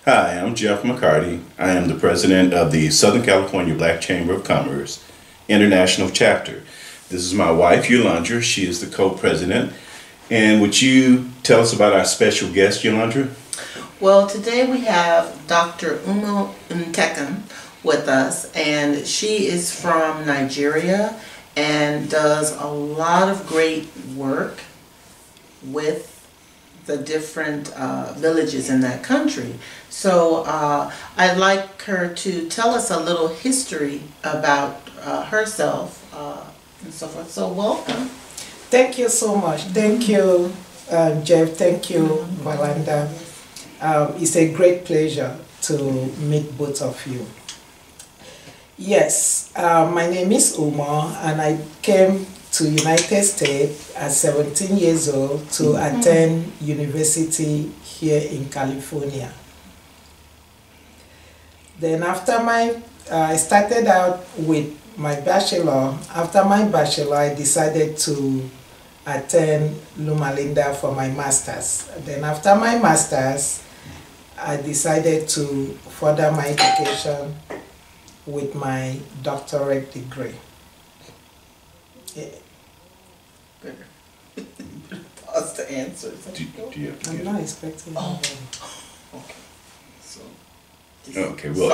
Hi, I'm Jeff McCarty. I am the president of the Southern California Black Chamber of Commerce International Chapter. This is my wife, Yolanda. She is the co-president. And would you tell us about our special guest, Yolanda? Well, today we have Dr. Umo Ntekim with us, and she is from Nigeria and does a lot of great work with the different villages in that country. So I'd like her to tell us a little history about herself and so forth. So welcome. Thank you so much. Thank you, Jeff. Thank you, Valanda. It's a great pleasure to meet both of you. Yes, my name is Umo, and I came to United States at 17 years old to attend university here in California. Then after I started out with my bachelor. After my bachelor, I decided to attend Loma Linda for my master's. Then after my master's, I decided to further my education with my doctorate degree. Yeah. Pause to answer. Do you have to I'm not expecting okay. So, Okay, we'll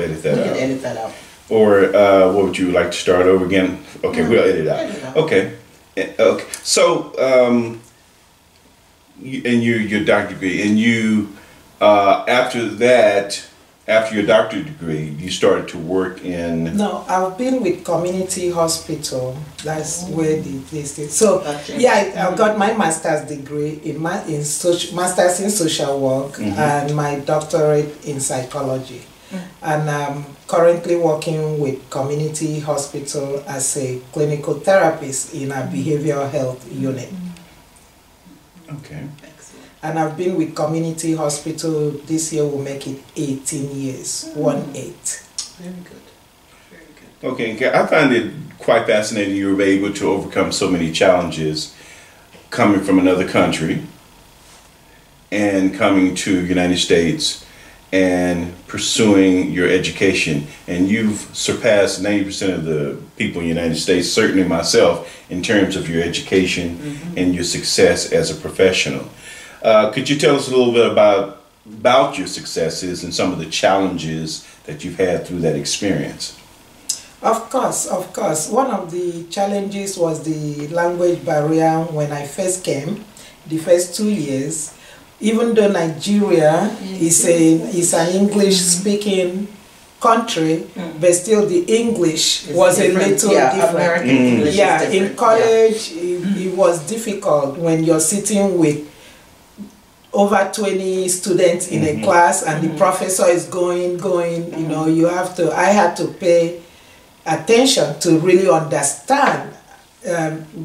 edit that out. Edit that out. Or what would you like to start over again? Okay, we'll edit it out. Okay. Okay. So, your doctorate degree, and you after that, after your doctorate degree, you started to work in. No, I've been with community hospital. That's where this is. So yeah, I got my master's degree in master's in social work and my doctorate in psychology. And I'm currently working with community hospital as a clinical therapist in a behavioral health unit. Okay. And I've been with community hospital, this year will make it 18 years, 18. Very good. Very good. Okay, I find it quite fascinating you were able to overcome so many challenges coming from another country and coming to the United States and pursuing your education. And you've surpassed 90% of the people in the United States, certainly myself, in terms of your education and your success as a professional. Could you tell us a little bit about your successes and some of the challenges that you've had through that experience? Of course, of course. One of the challenges was the language barrier when I first came, the first 2 years. Even though Nigeria is an English-speaking country, but still the English was a little different. American English is different. In college, it was difficult when you're sitting with over 20 students in a class and the professor is going, you know, I had to pay attention to really understand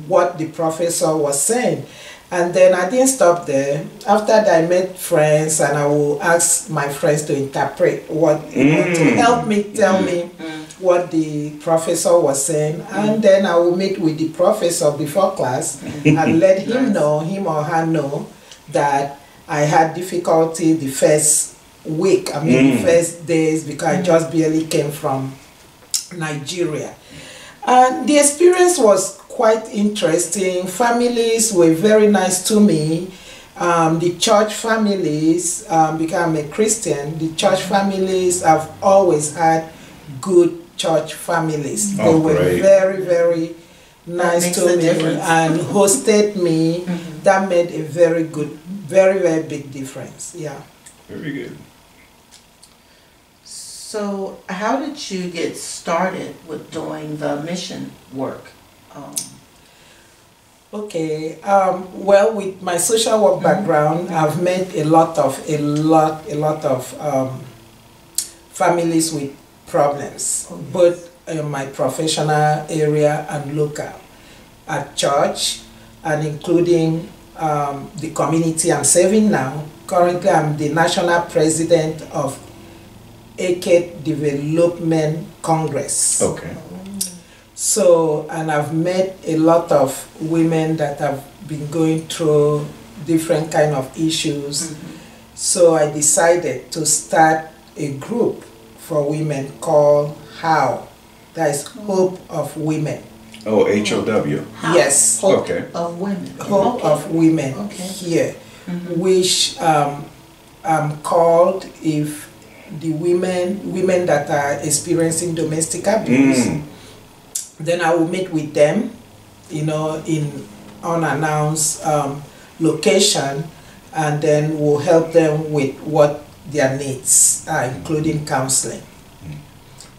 what the professor was saying. And then I didn't stop there. After that, I met friends and I will ask my friends to interpret to help me tell me what the professor was saying. And then I will meet with the professor before class and let him or her know that I had difficulty the first week, the first days, because I just barely came from Nigeria. And the experience was quite interesting. Families were very nice to me. The church families, because I'm a Christian, the church families have always had good church families. They were very, very nice to me and hosted me. That made a very good, very, very big difference. Yeah. Very good. So how did you get started with doing the mission work? Okay. Well, with my social work background, I've met a lot of families with problems, both in my professional area and local, at church, and including the community I'm serving now. Currently, I'm the national president of ACAD Development Congress. Okay. So, and I've met a lot of women that have been going through different kind of issues. So I decided to start a group for women called HOW. That is Hope of Women. Oh, HOW. Yes. Hope Okay. of Women. Hope Okay. of Women Okay. here, which called if the women that are experiencing domestic abuse, then I will meet with them, you know, in unannounced location, and then we'll help them with what their needs are, including counseling.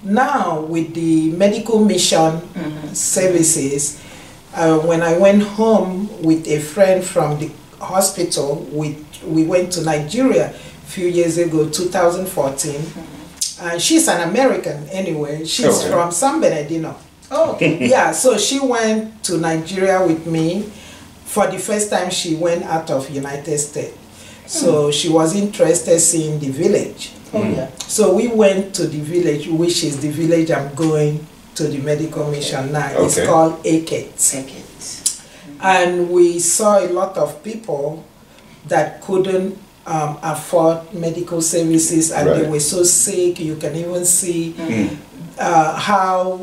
Now, with the medical mission services, when I went home with a friend from the hospital, we went to Nigeria a few years ago, 2014. And she's an American anyway. She's from San Bernardino. Oh, okay. Yeah, so she went to Nigeria with me. For the first time, she went out of United States. So she was interested seeing the village. Oh, yeah. So we went to the village, which is the village I'm going to the medical mission now. It's called Eket. And we saw a lot of people that couldn't afford medical services, and they were so sick. You can even see how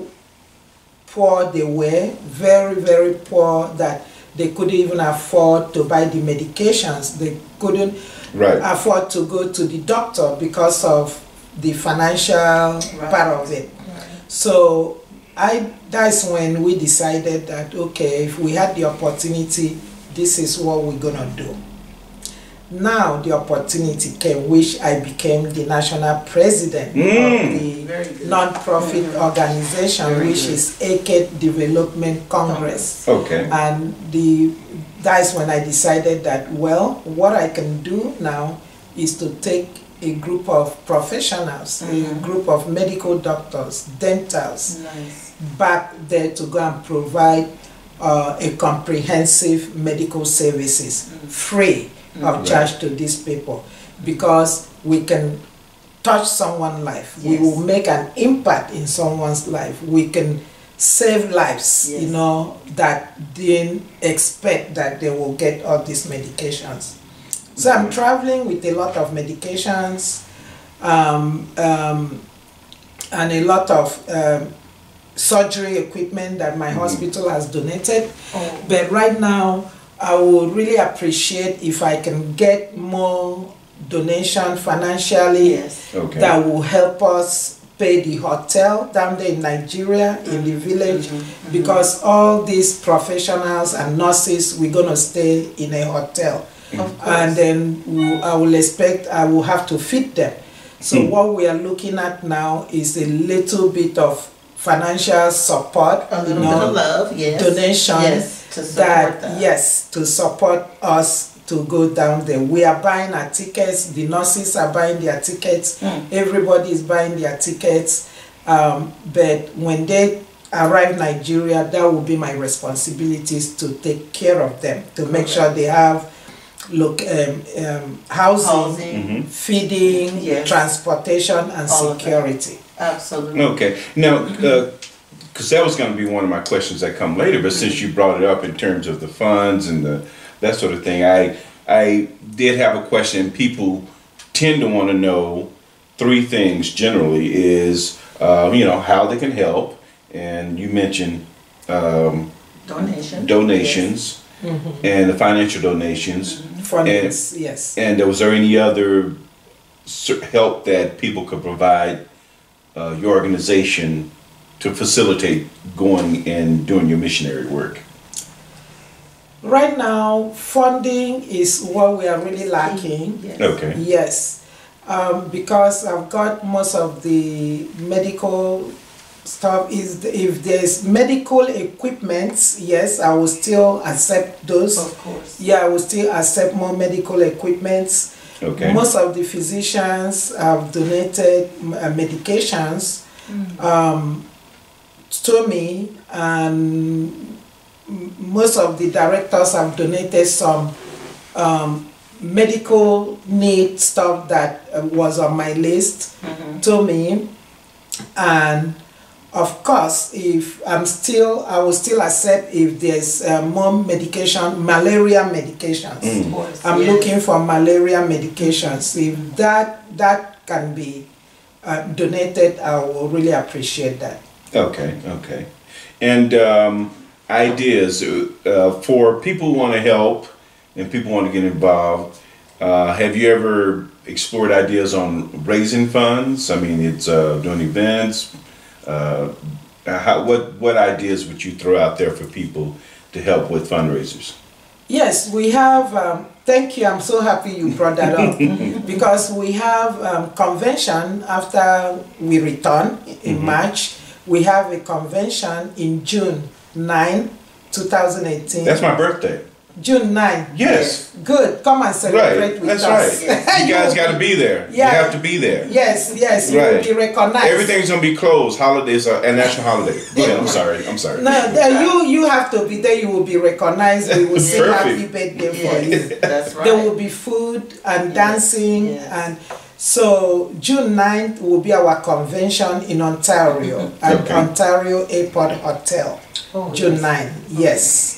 poor they were, very, very poor, that they couldn't even afford to buy the medications. They couldn't afford to go to the doctor because of the financial part of it. So that's when we decided that, okay, if we had the opportunity, this is what we're gonna do. Now the opportunity came, which I became the national president of the non-profit organization, which is Eket Development Congress. Okay. And that's when I decided that, well, what I can do now is to take a group of professionals, a group of medical doctors, dentals, back there to go and provide a comprehensive medical services, free of charge to these people, because we can touch someone's life. We will make an impact in someone's life. We can save lives, you know, that didn't expect that they will get all these medications. So I'm traveling with a lot of medications and a lot of surgery equipment that my hospital has donated. But right now, I would really appreciate if I can get more donation financially that will help us pay the hotel down there in Nigeria, in the village, because all these professionals and nurses, we're going to stay in a hotel. And then I will have to feed them. So what we are looking at now is a little bit of financial support, a little bit of love, donation, to support to support us to go down there. We are buying our tickets. The nurses are buying their tickets. Everybody is buying their tickets. But when they arrive in Nigeria, that will be my responsibilities to take care of them, to make sure they have housing, feeding, transportation, and security. Absolutely. Okay. Now, because that was going to be one of my questions that come later, but since you brought it up in terms of the funds and that sort of thing, I did have a question. People tend to want to know three things generally: is you know, how they can help, and you mentioned donations, and the financial donations. And was there any other help that people could provide your organization to facilitate going and doing your missionary work? Right now, funding is what we are really lacking. Okay. Yes, because I've got most of the medical stuff. If there's medical equipment, yes, I will still accept those. Of course. Yeah, I will still accept more medical equipment. Okay. Most of the physicians have donated medications to me, and most of the directors have donated some medical need stuff that was on my list to me, and Of course, if I will still accept if there's more medication, malaria medications. Of course, I'm yes. looking for malaria medications. If that can be donated, I will really appreciate that. Okay, okay. And ideas for people who want to help and people want to get involved. Have you ever explored ideas on raising funds? I mean, it's doing events. What ideas would you throw out there for people to help with fundraisers? Yes, we have, thank you, I'm so happy you brought that up, because we have convention after we return in March. We have a convention in June 9, 2018. That's my birthday. June 9. Yes. Good, come and celebrate Right, with that's us. right. You guys got to be there. Yeah. You have to be there. Yes, you Right. will be recognized. Everything's going to be closed. Holidays are a national holiday. Go ahead, I'm sorry. No, you have to be there, you will be recognized. We will sing Perfect. happy birthday for you. Yes, that's right. There will be food and dancing, yes. and so June 9th will be our convention in Ontario at Okay. Ontario Airport Hotel. Oh, June yes. 9, yes.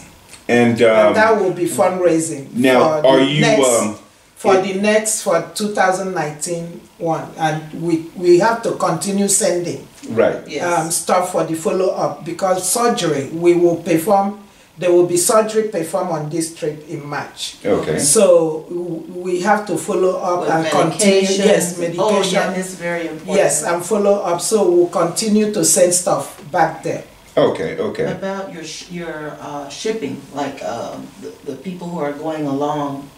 And And that will be fundraising. now, for are the you next, for 2019 one, and we have to continue sending right? Yes. stuff for the follow-up, because surgery we will perform. There will be surgery performed on this trip in March. Okay. So we have to follow up With and continue. medications. Yes, medication. Oh, yeah, it's very important. Yes, and follow up. So we'll continue to send stuff back there. Okay. Okay. About your shipping, like the people who are going along,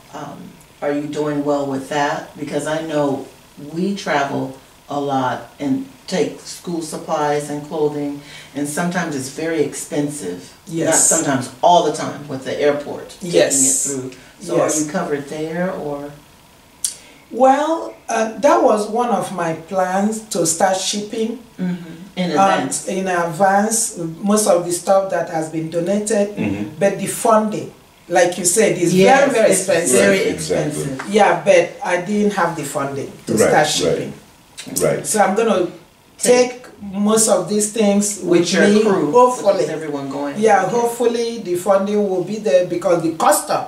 are you doing well with that? Because I know we travel a lot and take school supplies and clothing, and sometimes it's very expensive. Yes. Not sometimes, all the time with the airport taking Yes. it through. So Yes. are you covered there, or? Well, that was one of my plans, to start shipping. In advance? In advance, most of the stuff that has been donated, but the funding, like you said, is Yes, very it's expensive. very Right, exactly. expensive. Yeah, but I didn't have the funding to Right, start right. shipping. Right. So I'm gonna take most of these things With with your me, crew, hopefully. with everyone going. Yeah, hopefully the funding will be there, because the custom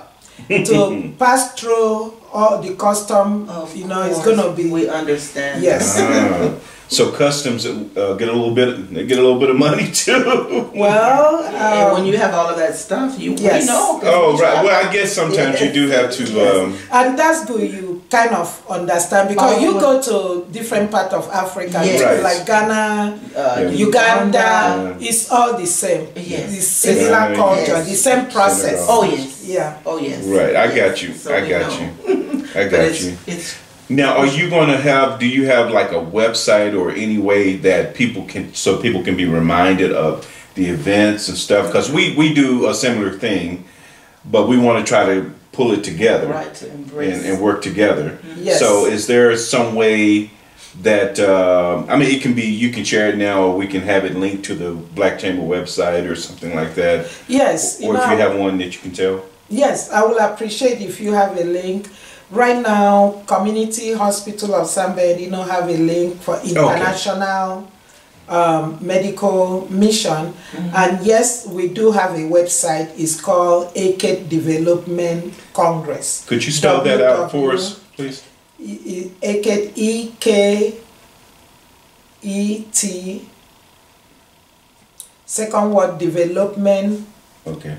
to pass through all the custom, Of it's course, gonna be. We understand. Yes. Ah, so customs get a little bit of money too. Well, And when you have all of that stuff, we yes. know. 'cause Oh we right. travel. Well, I guess sometimes you do have to. and that's good, you kind of understand, because Oh, you well- go to different part of Africa, Yes. too, Right. like Ghana, Yeah. Uganda, it's all the same. Yes. It's similar Yes. culture, the same process. Senegal. Oh yes. Yeah. Oh yes. Right. I Yes. got you. So I we got know. you. I But got it's, you. it's Now, are you going to have? Do you have like a website or any way that people can be reminded of the events and stuff? Because we do a similar thing, but we want to try to pull it together right to embrace. and work together. Yes. So, is there some way that I mean, it can be you can share it now, or we can have it linked to the Black Chamber website or something like that. Yes. Or if you have one that you can tell. Yes, I will appreciate if you have a link. Right now, Community Hospital of San Bernardino have a link for international medical mission. And yes, we do have a website. It's called AKET Development Congress. Could you spell that out for us, please? AKET, E-K-E-T, second word, development, Okay.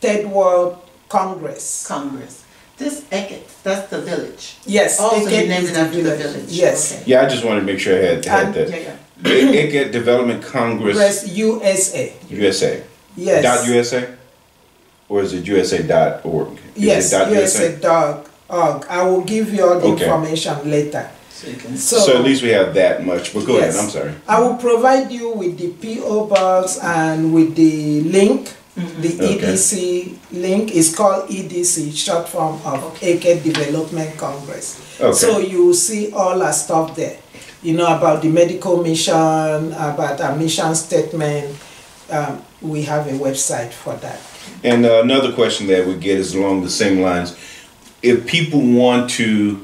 third word, Congress. Congress. This Eket, that's the village. Yes, Oh, so you AKET named is it the after the village. village. Yes. Okay. Yeah, I just wanted to make sure I had And- that. Yeah, yeah. AKET Development Congress USA. USA. Yes. Dot USA? Or is it USA.org? Is Yes, it dot USA.org. I will give you all the Okay. information later. So you can. So at least we have that much, but go ahead, Yes. I'm sorry. I will provide you with the PO box and with the link, the Okay. EDC link. Is called EDC, short form of AKET Development Congress. Okay. So you will see all our stuff there. About the medical mission, about our mission statement. We have a website for that. And another question that we get is along the same lines. If people want to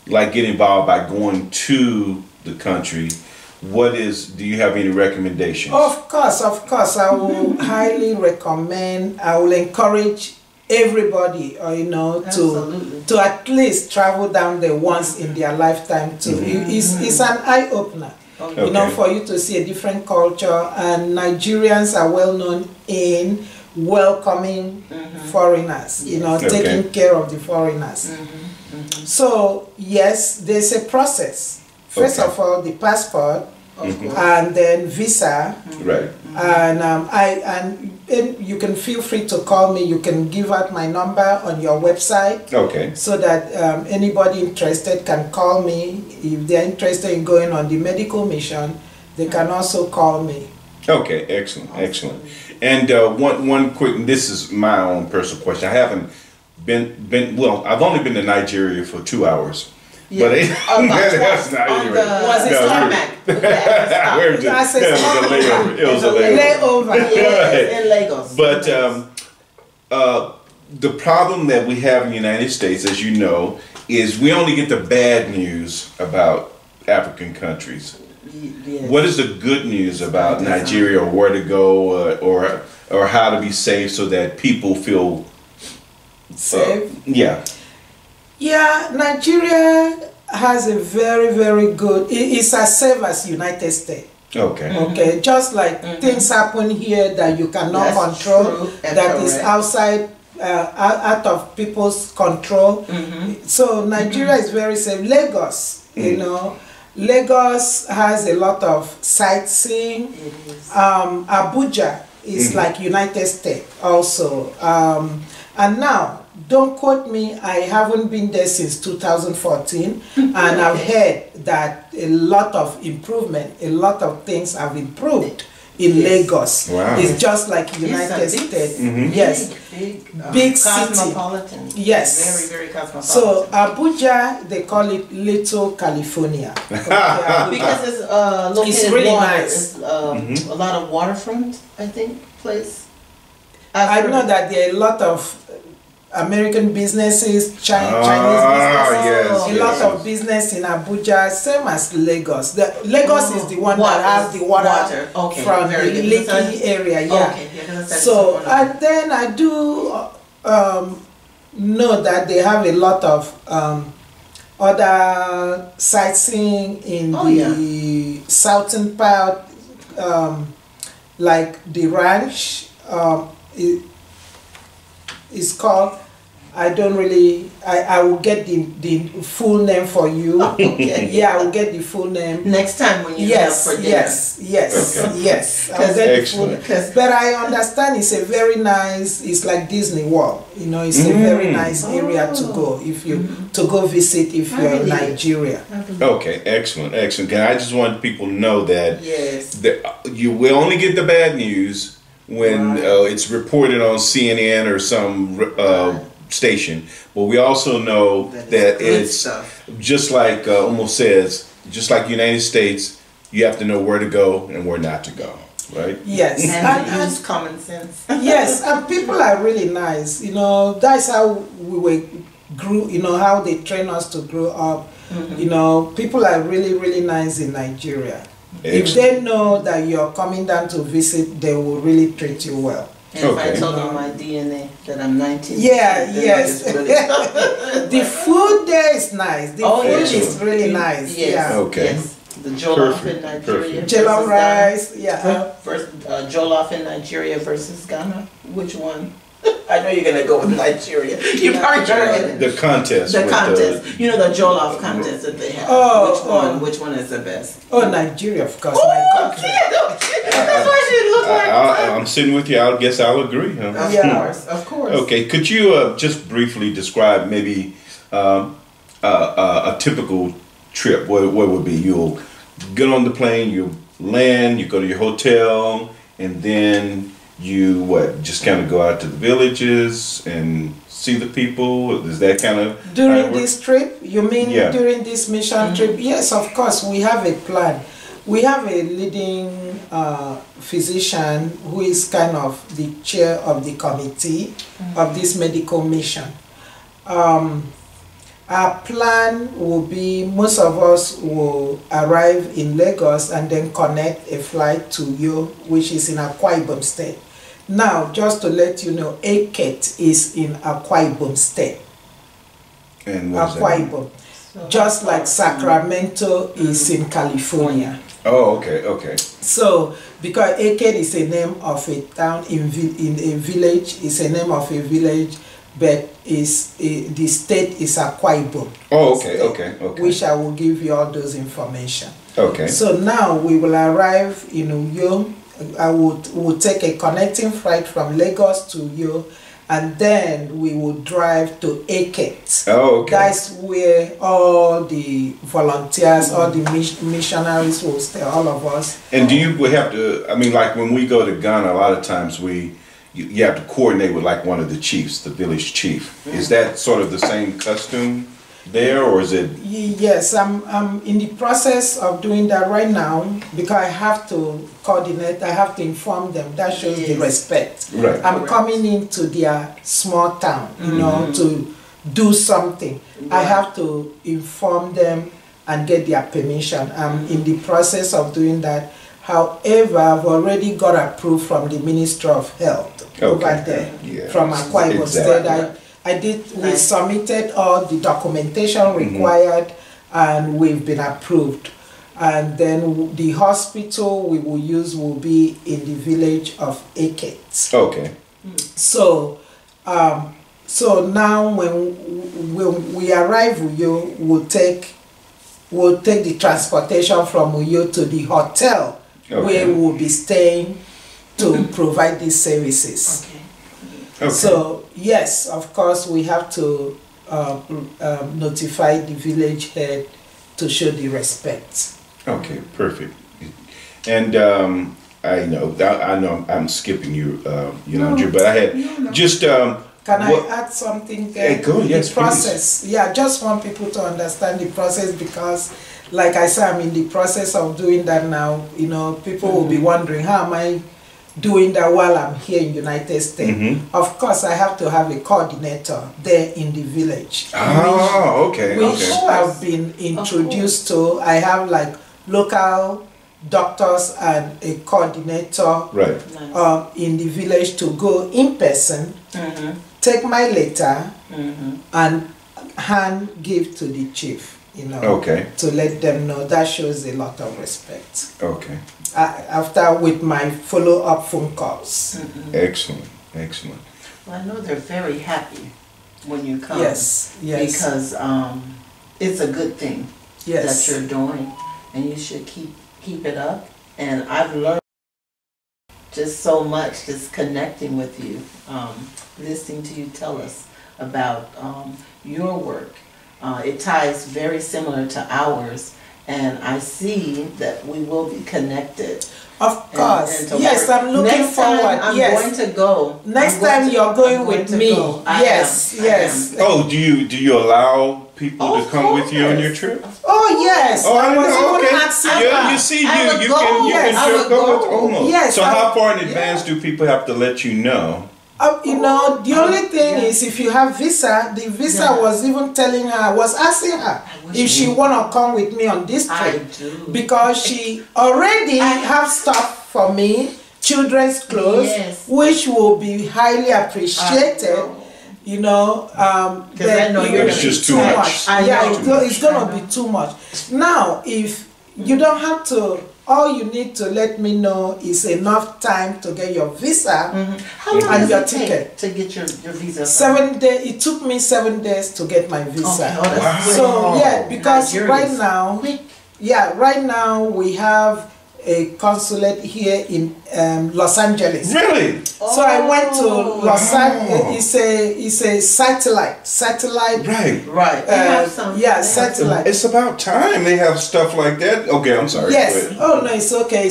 get involved by going to the country, do you have any recommendations? Of course, I will highly recommend, I will encourage everybody, to at least travel down there once in their lifetime too. It's an eye-opener, for you to see a different culture, and Nigerians are well known in welcoming foreigners, taking care of the foreigners. So yes, there's a process. First of all, the passport, and then visa, right? And you can feel free to call me. You can give out my number on your website, so that anybody interested can call me. If they're interested in going on the medical mission, they can also call me. Okay, excellent. And one quick, this is my own personal question. I haven't been well, I've only been to Nigeria for 2 hours. Yeah. But that's not anyway. Was it tarmac? It was a layover. Yeah, in Lagos. But the problem that we have in the United States, as you know, is we only get the bad news about African countries. Yes. What is the good news about Nigeria, or where to go, or how to be safe so that people feel safe? Yeah, Nigeria has a very, very good, it's as safe as United States. Okay, just like things happen here that you cannot control, that is outside, out of people's control. So Nigeria is very safe. Lagos, Lagos has a lot of sightseeing. Abuja is like United States also. And now, don't quote me, I haven't been there since 2014, and I've heard that a lot of improvement, a lot of things have improved in Lagos. Wow. It's just like United States. Yes. Big city. Cosmopolitan. Yes. Very, very cosmopolitan. So Abuja, they call it Little California. Because it's located It's really water. nice. It's a lot of waterfront, I think, place. I know that there are a lot of American businesses, Chinese businesses, a lot of business in Abuja, same as Lagos. Lagos is the one that has the water from the Lekki area, So, and then I do know that they have a lot of other sightseeing in the southern part, like the ranch. It's called, I don't really, I will get the full name for you. Yeah, I will get the full name. Next time when you have for dinner. Yes. I'll get the full name. But I understand it's a very nice, it's like Disney World. It's a very nice area to go if you, to go visit if you're in Nigeria. Okay, excellent. And I just want people to know that you will only get the bad news when it's reported on CNN or some station, but we also know that it's just like Umo says, just like United States, you have to know where to go and where not to go, right? Yes, and use common sense. Yes, and people are really nice. That's how we grew. How they train us to grow up. People are really, really nice in Nigeria. If they know that you're coming down to visit, they will really treat you well. And if I told them my DNA, that I'm 19. Yes. The food there is nice. The food is really nice. Yes. Yeah. Okay. Yes. The jollof in Nigeria. Jollof rice. Yeah. First, jollof in Nigeria versus Ghana. Which one? I know you're gonna go with Nigeria. You probably heard the contest. The contest. The jollof contest that they have. Which one is the best? Oh, Nigeria, of course. My country. That's why she looked like that. I'm sitting with you. I guess I'll agree. Huh? Of course. Okay. Could you just briefly describe maybe a typical trip? What would be? You'll get on the plane, you land, you go to your hotel, and then you just kind of go out to the villages and see the people? Is that kind of during this trip? You mean during this mission trip? Yes, of course. We have a plan. We have a leading physician who is kind of the chair of the committee of this medical mission. Our plan will be most of us will arrive in Lagos and then connect a flight to Uyo, which is in Akwa Ibom State. Now, just to let you know, Eket is in Akwa Ibom State. And what is Akwa that? Ibom. Just like Sacramento is in California. Oh, okay, okay. So, because Eket is a name of a town in a village, it's a name of a village, but the state is Akwa Ibom. Oh, State, okay. Which I will give you all those information. Okay. So now we will arrive in Uyo. I will take a connecting flight from Lagos to Uyo, and then we will drive to Eket. Oh, okay. That's where all the volunteers, all the missionaries will stay, all of us. And do you have to, I mean, like when we go to Ghana, a lot of times you have to coordinate with like one of the chiefs, the village chief. Is that sort of the same custom there, or is it? Yes, I'm in the process of doing that right now because I have to coordinate, I have to inform them. That shows the respect. Right. I'm coming into their small town, you know, to do something. I have to inform them and get their permission. I'm in the process of doing that. However, I've already got approved from the Ministry of Health over there, from Akwa Ibom State. We submitted all the documentation required and we've been approved. And then the hospital we will use will be in the village of Eket. Okay. So, so now when we arrive Uyo, we'll take the transportation from Uyo to the hotel where we'll be staying to provide these services. Okay. So yes, of course, we have to notify the village head to show the respect. Okay, perfect. And I know I'm skipping you, Yolanda, but I had just. Can I add something there? Go, yes, the process. Please. Yeah, just want people to understand the process because, like I said, I'm in the process of doing that now. You know, people will be wondering, how am I doing that while I'm here in United States? Of course, I have to have a coordinator there in the village. Which I've been introduced to. I have like local doctors and a coordinator in the village to go in person, take my letter, and hand give to the chief, you know, to let them know. That shows a lot of respect. Okay. After with my follow-up phone calls. Excellent, excellent. Well, I know they're very happy when you come. Yes, yes. Because it's a good thing that you're doing, and you should keep it up. And I've learned just so much just connecting with you, listening to you tell us about your work. It ties very similar to ours, and I see that we will be connected. Of course. Yes, I'm looking forward. I'm going to go. Next time you're going with me. Yes, yes. Oh, do you allow people to come with you on your trip? Oh yes. Oh, I know. Okay. Yeah, you see, you can go with Umo. Yes. So how far in advance do people have to let you know? You know, the only thing is if you have visa, the visa was even telling her, was asking her if she wanna come with me on this trip. Because she already have stuff for me, children's clothes, which will be highly appreciated. You know, I know it's just too much. It's gonna be too much. Now, if you don't have to, all you need to let me know is enough time to get your visa How long and does your it take ticket. to get your visa? 7 days. It took me 7 days to get my visa. Okay. Wow. So yeah, because right now, quick. we have a consulate here in Los Angeles. Really? So I went to Los Angeles. It's a satellite. Right. They have some. Satellite. It's about time they have stuff like that. Okay, I'm sorry. Yes. Oh no, it's okay.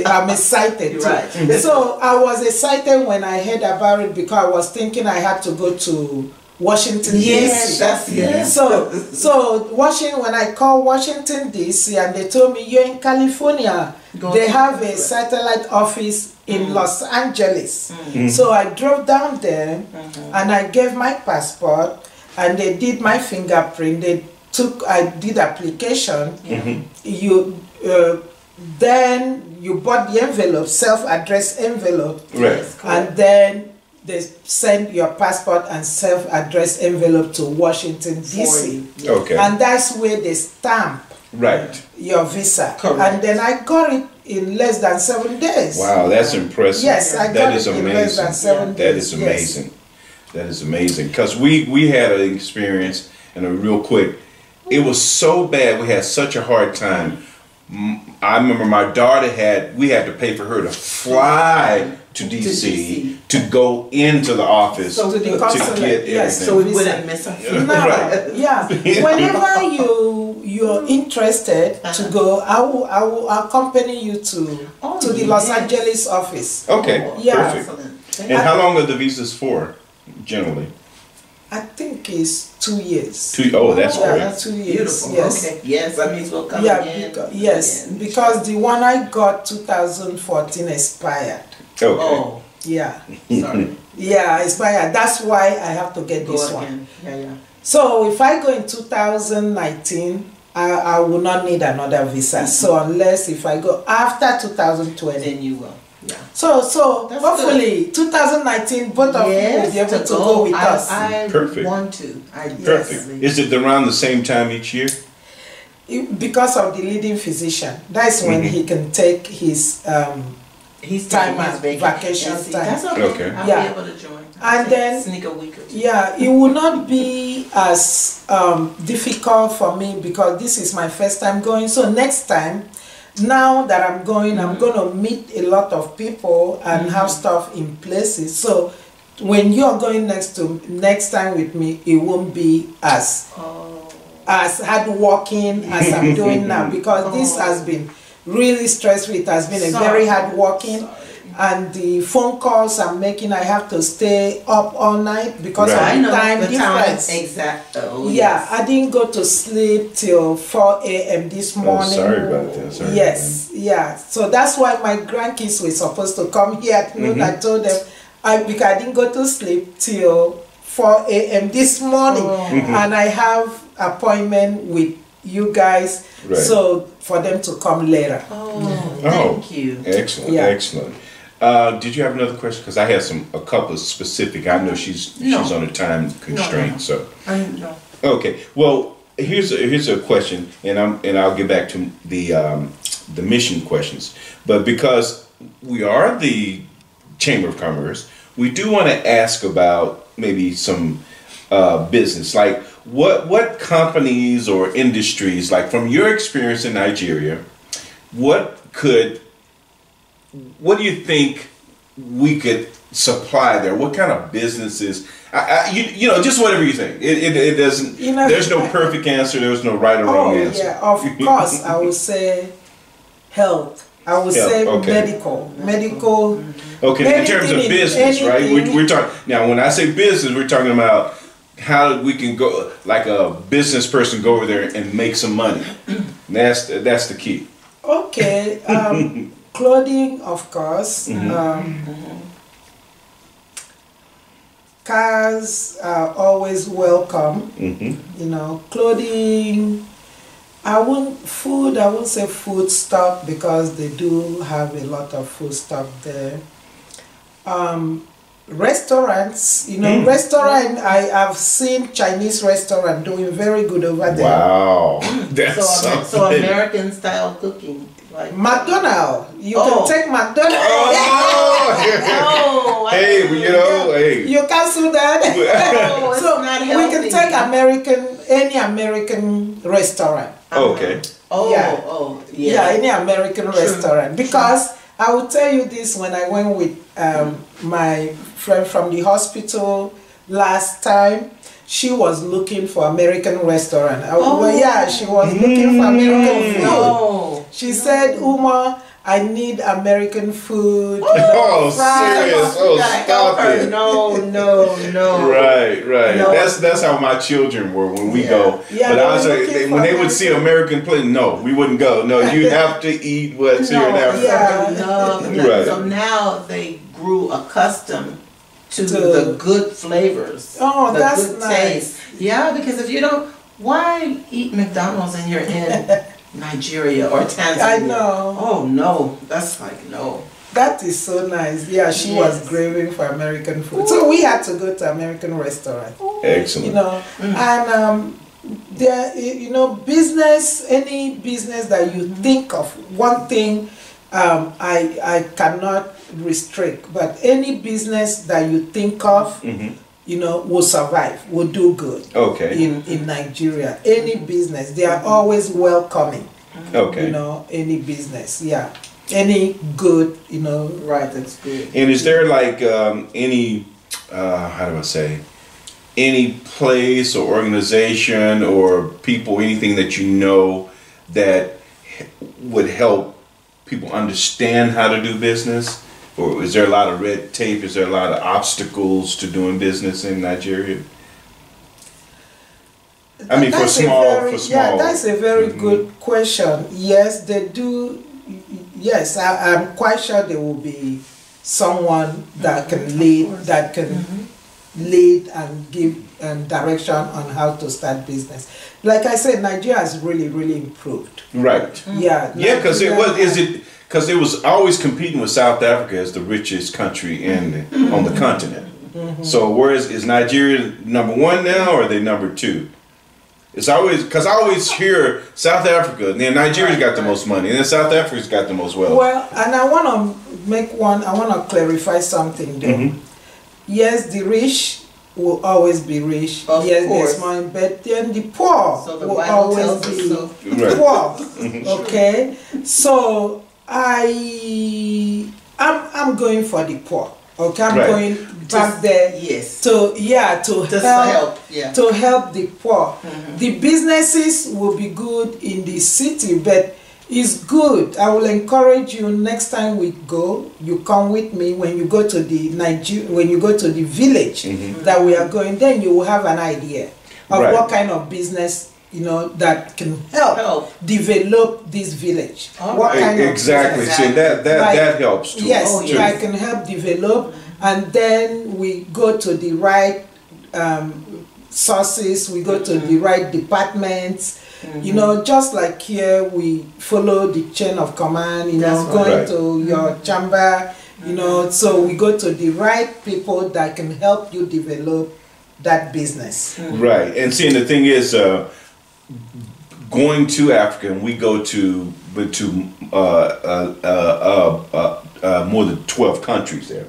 I'm excited too. Right. So I was excited when I heard about it because I was thinking I had to go to Washington DC. So Washington. When I called Washington DC and they told me you're in California, they have a satellite office in Los Angeles. So I drove down there and I gave my passport and they did my fingerprint. I did application. You then you bought the envelope, self-addressed envelope, Right. and then they send your passport and self-addressed envelope to Washington D.C. Okay. And that's where they stamp Right. your visa. Correct. And then I got it in less than 7 days. Wow, that's impressive. Yes, I That got is it in less than amazing. 7 That days. is yes. amazing. That is amazing. Because we had an experience, and real quick, it was so bad. We had such a hard time. I remember my daughter we had to pay for her to fly to DC to go into the office So To the to consulate, get yes. everything. So we wouldn't miss a few. No, Right. yeah. Whenever you're interested to go, I will accompany you to the Los yes. Angeles office. Okay, Yeah. perfect. Excellent. And how long are the visas for, generally? I think it's 2 years. Oh, that's Yeah, great. that's 2 years. Beautiful. Yes. Okay. Yes, that means we'll come Yeah, again. yes, again. because the one I got 2014 expired. Okay. Oh, Yeah, sorry. yeah, expired. That's why I have to get this Go one. again. Yeah. So if I go in 2019, I will not need another visa. So unless if I go after 2020. Then you will. Yeah. So That's hopefully 2019, both of you will be able to go with us. I Perfect. want to. I Perfect. definitely- Is it around the same time each year? Because of the leading physician. That's when he can take his He's time taking out, his vacation. vacation And see, time. That's okay. Okay. I'll Yeah. be able to join. And then- sneak a week or two. Yeah, it will not be as difficult for me because this is my first time going. So next time, now that I'm going, I'm going to meet a lot of people and have stuff in places. So when you're going next time with me, it won't be as hard working as I'm doing now because this has been really stressful. It has been a very hard working. And the phone calls I'm making, I have to stay up all night because Right. of I the know time the difference. time exact. Oh, Yeah, yes. I didn't go to sleep till 4 a.m. this morning. sorry about that. Sorry Yes, yeah. So that's why my grandkids were supposed to come here at noon. I told them because I didn't go to sleep till 4 a.m. this morning, and I have appointment with you guys, Right. so for them to come later. Thank you. Excellent, Yeah. excellent. Did you have another question? Because I had a couple of specific. I know she's on a time constraint, so. No. Okay. Well, here's a question, and I'll get back to the mission questions. But because we are the Chamber of Commerce, we do want to ask about maybe some business, like what companies or industries, like from your experience in Nigeria, what do you think we could supply there? What kind of businesses? You know, just whatever you think. It doesn't. You know, there's no perfect answer. There's no right or wrong answer. Yeah, of course, I would say health. I would say okay. medical. Okay, in terms of anything, business, right? anything. We're talking now. When I say business, we're talking about how we can go, like a business person, go over there and make some money. That's the key. Okay, clothing, of course. Cars are always welcome. You know, clothing. I won't say food stock because they do have a lot of food stock there. Restaurants, you know, restaurant. I have seen Chinese restaurant doing very good over there. Wow, that's So something. American style cooking. Like McDonald's, you can take McDonald's. Oh, Hey, you know, hey. You cancel that. Oh, it's So not we healthy. can take any American restaurant. Okay. Yeah. Yeah. Any American restaurant. Because I will tell you this, when I went with my friend from the hospital last time, she was looking for American restaurant. Well, yeah, she was looking for American food. No. She said, Uma, I need American food. Oh, fries. serious? Oh, stop it. No. Right. No. That's how my children were when we go. Yeah, but they I was were like, looking when for they would see American plate, no, we wouldn't go. No, you have to eat what's here in Africa. Yeah. No. Right. So now they grew accustomed to the good flavors. Oh, the that's good nice. taste. Yeah, because if you don't, why eat McDonald's and you're in Nigeria or Tanzania? I know. Oh no, that's like no. That is so nice. Yeah, she was craving for American food. So we had to go to American restaurant. Excellent. You know, and there, you know, business, any business that you think of, one thing I cannot restrict, but any business that you think of, you know, will survive, will do good. Okay. In Nigeria, any business, they are always welcoming. Okay. You know, any business, yeah. Any good, you know. Right, that's good. And is there like any, how do I say, any place or organization or people, anything that you know that would help people understand how to do business? Or is there a lot of red tape? Is there a lot of obstacles to doing business in Nigeria? I mean, for small. Yeah, that's a very good question. Yes, they do. Yes, I'm quite sure there will be someone that can lead, lead and give direction on how to start business. Like I said, Nigeria has really, really improved. Right. Yeah. Yeah, because it was always competing with South Africa as the richest country on the continent. So is Nigeria number one now, or are they number two? It's always, because I always hear South Africa, and then Nigeria's got the most money, and then South Africa's got the most wealth. Well, and I want to clarify something though. Yes, the rich will always be rich. Of yes, course. there's money, but then the poor So the will Bible always tells us be so. Right. poor. Okay, so I'm going for the poor. Okay, I'm going back there. Yes. To help the poor. The businesses will be good in the city, but it's good. I will encourage you next time we go. You come with me when you go to the village that we are going. Then you will have an idea of what kind of business, you know, that can help develop this village. What kind of exactly. business? See, that helps too. Yes, I can help develop, and then we go to the right sources. We go to the right departments. You know, just like here, we follow the chain of command. You know, going to your chamber. You know, so we go to the right people that can help you develop that business. Right, and seeing the thing is, going to Africa, and we go to more than 12 countries there,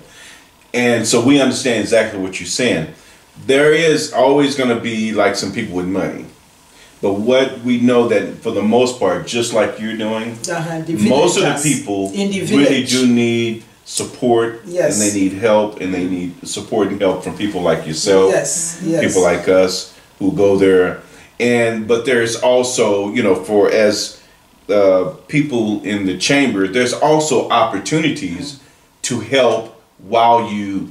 and so we understand exactly what you're saying. There is always going to be like some people with money, but what we know that for the most part, just like you're doing, most of the people in the really do need support, and they need help, and they need support and help from people like yourself, people like us who go there. But there's also, you know, for as people in the chamber, there's also opportunities to help while you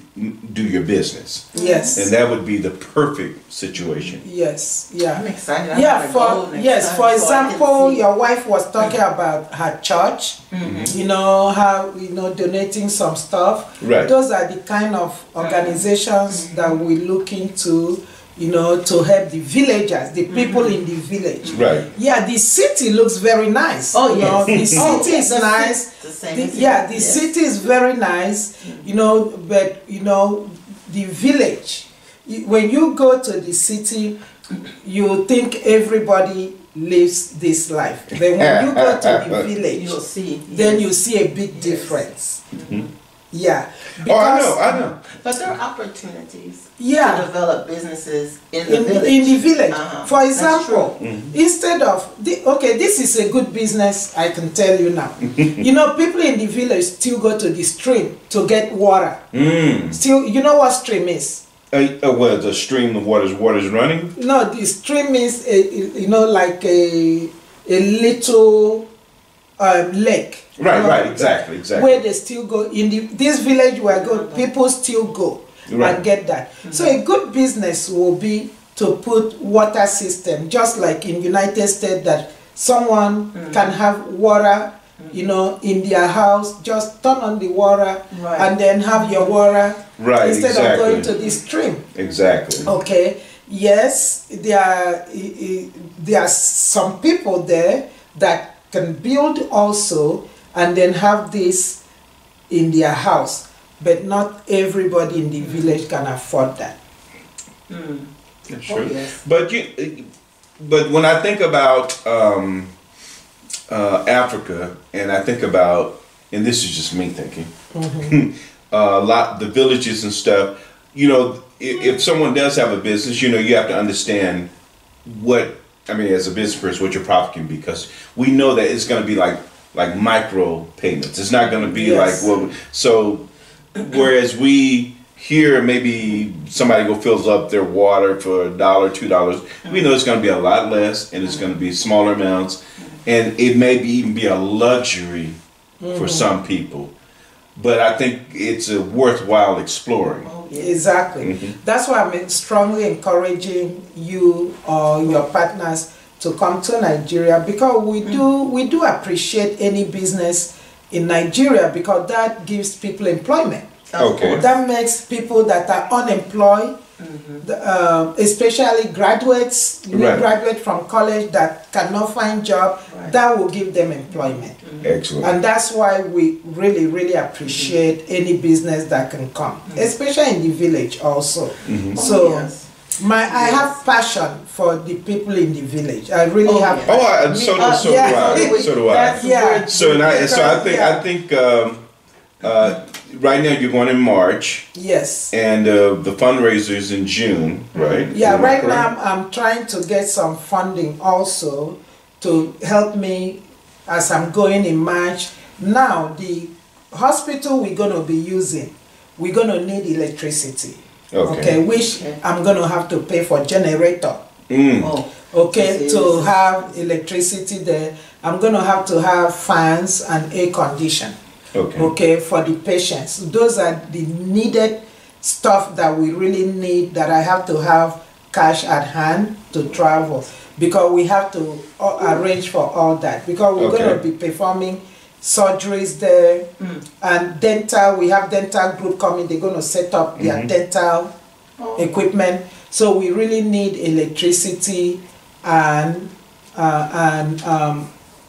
do your business. Yes. And that would be the perfect situation. Yes. Yeah. I'm excited. For example, your wife was talking about her church. You know, how, you know, donating some stuff. Right. Those are the kind of organizations that we look into, you know, to help the villagers, the people in the village. Right. Yeah, the city looks very nice. Oh, you know, the city is nice. The city is very nice, you know, but, you know, the village, when you go to the city, you think everybody lives this life. But when you go to the village, then you see a big difference. Yeah. Because, I know. But there are opportunities to develop businesses in the village. For example, instead of, this is a good business, I can tell you now. You know, people in the village still go to the stream to get water. Still, you know what stream is? Well, the stream of water is running? No, the stream is, you know, like a little lake. Right, exactly. Where they still go in this village where people still go and get that. So a good business will be to put water system, just like in United States that someone can have water you know, in their house, just turn on the water and then have your water instead of going to the stream. Exactly. Okay. Yes, there are some people there that can build also and then have this in their house, but not everybody in the village can afford that. That's true. Yes. But when I think about Africa, and I think about, and this is just me thinking, the villages and stuff, you know, if someone does have a business, you know, you have to understand what, I mean, as a business person, what your profit can be, because we know that it's going to be like micro payments. It's not going to be like, well, so whereas we here, maybe somebody go fills up their water for $1, $2, we know it's going to be a lot less, and it's going to be smaller amounts, and it may even be a luxury for some people. But I think it's a worthwhile exploring. Exactly. That's why I'm strongly encouraging you or your partners to come to Nigeria, because we do appreciate any business in Nigeria, because that gives people employment. Okay. That makes people that are unemployed, especially graduates, new graduates from college that cannot find job, that will give them employment. Excellent. And that's why we really, really appreciate any business that can come, especially in the village also. So I have passion for the people in the village. I really have. So do I. So do I. Yeah. So I think right now you're going in March. Yes. And the fundraiser is in June, right? Yeah. Right now I'm trying to get some funding also to help me as I'm going in March. Now the hospital we're going to be using, we're going to need electricity. Okay, which I'm going to have to pay for generator. Okay, to have electricity there. I'm going to have fans and air condition. Okay, for the patients. Those are the needed stuff that we really need, that I have to have cash at hand to travel, because we have to arrange for all that, because we're going to be performing surgeries there, and dental, we have dental group coming, they're going to set up their dental equipment, so we really need electricity and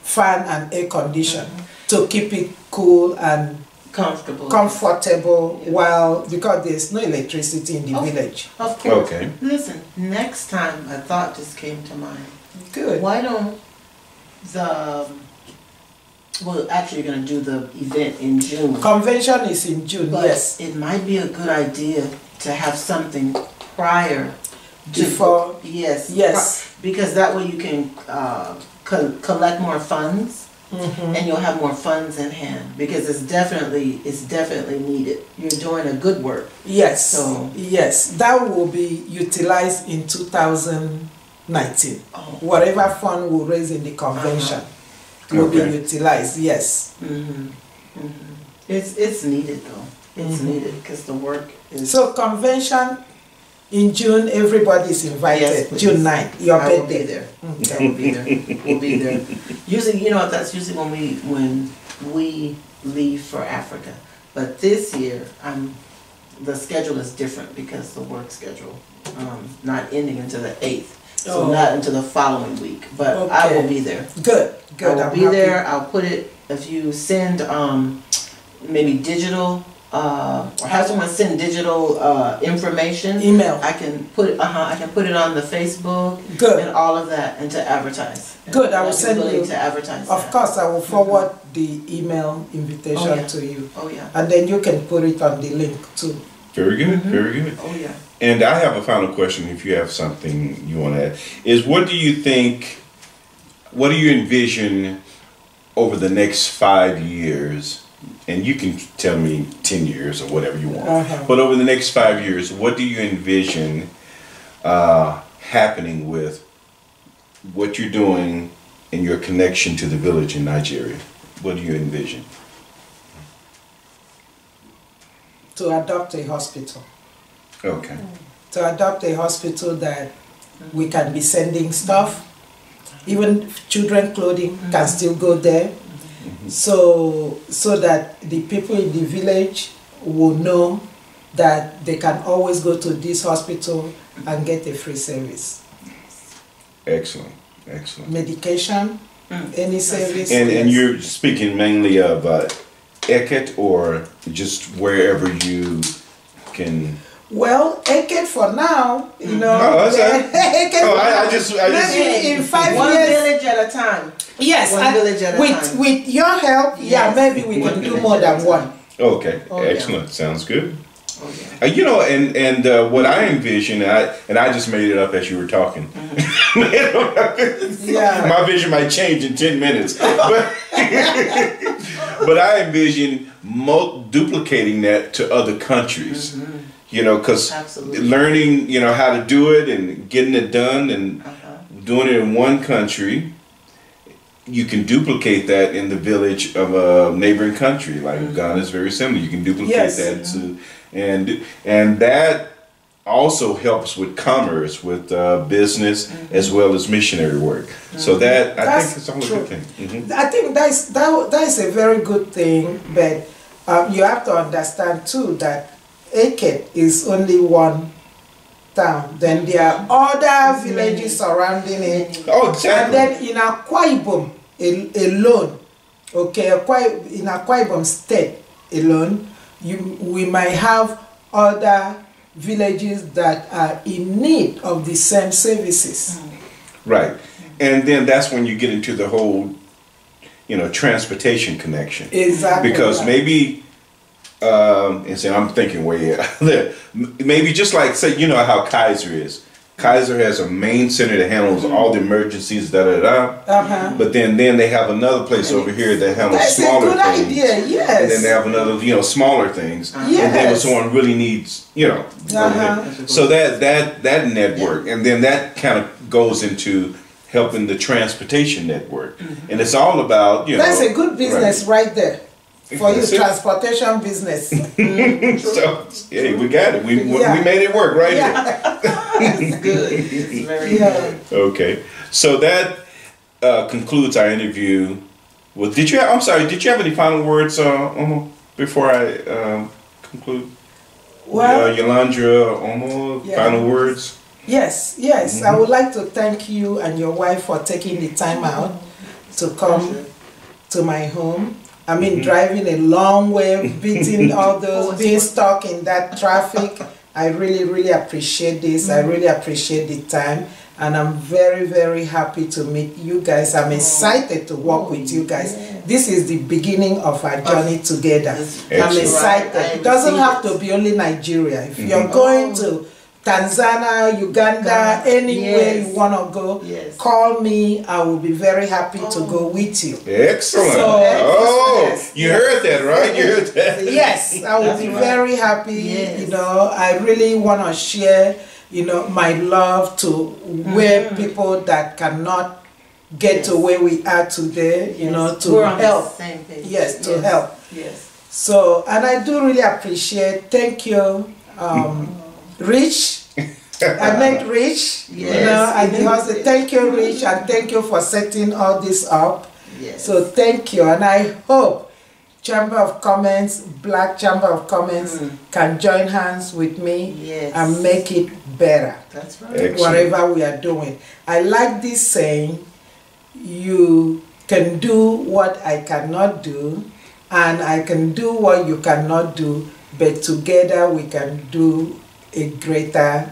fan and air condition to keep it cool and comfortable while, because there's no electricity in the village. Of course. Listen, next time a thought just came to mind. Good. Why don't well, actually you're going to do the event in June. Convention is in June, but yes. It might be a good idea to have something prior before. Yes. Because that way you can collect more funds. And you'll have more funds in hand, because it's definitely needed. You're doing a good work. Yes. So yes, that will be utilized in 2019. Whatever fund we raise in the convention will be utilized. Yes. It's needed though. It's needed because the work is. So convention in June, everybody is invited. Yes, June 9th, your birthday. I will be there. I will be there. We'll be there. Usually, you know, that's usually when we leave for Africa. But this year, the schedule is different because the work schedule not ending until the 8th, so not until the following week. But I will be there. Good. I will be there. I'll put it. If you send maybe digital. Or have someone send digital information. Email. I can put it. I can put it on the Facebook. Good. And all of that, and to advertise. Good. I will send you to advertise. Of course, I will forward the email invitation to you. And then you can put it on the link too. Very good. Very good. And I have a final question. If you have something you want to add, is what do you think? What do you envision over the next 5 years? And you can tell me 10 years or whatever you want. But over the next 5 years, what do you envision happening with what you're doing and your connection to the village in Nigeria? What do you envision? To adopt a hospital. Okay. To adopt a hospital that we can be sending stuff. Even children clothing can still go there. so that the people in the village will know that they can always go to this hospital and get a free service. Excellent, excellent. Medication, any service. And you're speaking mainly of Eket or just wherever you can. Well, Eket for now, you know. Oh, that's it. Eket Oh, for now. I just Maybe in 5 One years. village at a time. Yes, One village at a time. with your help, yeah, Yes. maybe we can do more than one. Okay, Oh, yeah. excellent. Sounds good. Oh, yeah. You know, and what I envision, and I just made it up as you were talking. Yeah. My vision might change in 10 minutes, but but I envision duplicating that to other countries. You know, because Absolutely. learning, you know, how to do it and getting it done and doing it in one country, you can duplicate that in the village of a neighboring country. Like Ghana is very similar. You can duplicate Yes. that to, and that also helps with commerce, with business, as well as missionary work. So that I That's think it's always a true. good thing. I think that is a very good thing, but you have to understand too that Eket is only one town. Then there are other villages surrounding it. Oh, And exactly. then in Akwa Ibom alone, okay, in Akwa Ibom state alone, we might have other villages that are in need of the same services. Right. And then that's when you get into the whole, you know, transportation connection. Exactly. Because right. maybe, and say I'm thinking way out there. Maybe just like, say, you know how Kaiser is. Kaiser has a main center that handles all the emergencies, But then they have another place over here that handles That's a smaller good things. idea, yes. And then they have another, you know, smaller things. And then when Yes. someone really needs, you know. So that network, and then that kind of goes into helping the transportation network. And it's all about, you know. That's a good business right there. For you, That's it. transportation business. So, yeah, we got it. We made it work right It's good. It's very Yeah. good. here. Okay. So that concludes our interview. Well, did you have any final words, Omo, before I conclude? Well, Yolandra, Omo, Yeah. final words? yes. I would like to thank you and your wife for taking the time out to come to my home. I mean, driving a long way, beating all those, being stuck in that traffic. I really, really appreciate this. I really appreciate the time. And I'm very, very happy to meet you guys. I'm excited to work with you guys. This is the beginning of our journey together. I'm Excellent. excited. It doesn't have to be only Nigeria. If you're going to Tanzania, Uganda, anywhere Yes. you want to go, Yes. call me. I will be very happy to go with you. Excellent. So- You heard that, right? You heard that. Yes, I will be right. very happy. Yes. You know, I really want to share, you know, my love to where people that cannot get to where we are today, you know, to We're on help. the same page. Yes, to help. Yes. So, and I do really appreciate, thank you, Rich. I met Rich, you Yes. know, and he was thank you, Rich, and thank you for setting all this up. Yes. So thank you, and I hope Chamber of Commerce, Black Chamber of Commerce, can join hands with me Yes. and make it better, That's right. Excellent. whatever we are doing. I like this saying, you can do what I cannot do, and I can do what you cannot do, but together we can do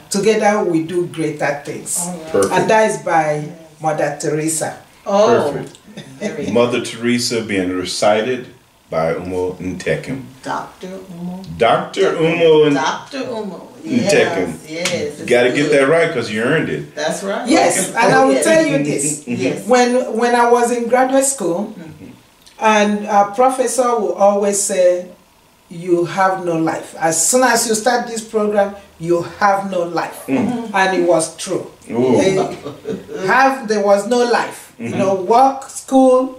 together we do greater things. Perfect. And that is by Mother Teresa. Oh, Perfect. very Mother Teresa being recited by Umo Ntekim. Dr. Umo. Dr. Umo Dr. Umo. Ntekim. Yes. Yes. You got to get that right because you earned it. That's right. Yes, and I will tell you this. Yes. When I was in graduate school, and our professor will always say, you have no life. As soon as you start this program, you have no life. And it was true. Ooh. There was no life. You know, work, school,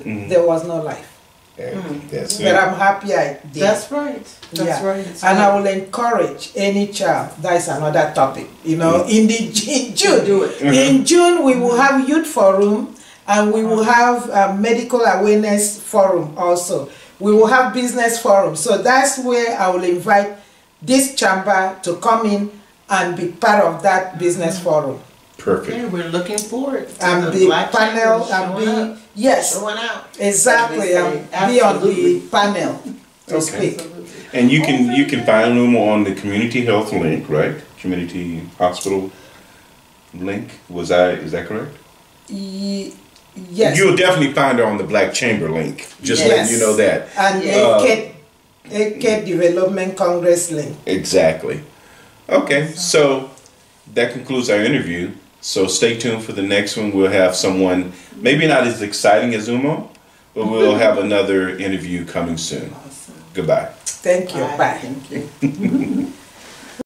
there was no life. Yeah, that's But it. I'm happy I did. That's right. That's Yeah. right. It's And right. I will encourage any child. That is another topic. You know, in June. Do it. In June, we will have Youth Forum, And we will have a medical awareness forum also. We will have business forum. So that's where I will invite this chamber to come in and be part of that business forum. Perfect. Okay, we're looking forward to And the the Black panel Chamber and be, yes, showing out. exactly, and be on the panel to speak. And you can find Umo on the community health link, right? Community hospital link. Is that correct? Yes. You'll definitely find her on the Black Chamber link. Just letting you know that. And AK Development Congress link. Exactly. Okay, so that concludes our interview. So stay tuned for the next one. We'll have someone maybe not as exciting as Umo, but we'll have another interview coming soon. Awesome. Goodbye. Thank you. Bye. Thank you.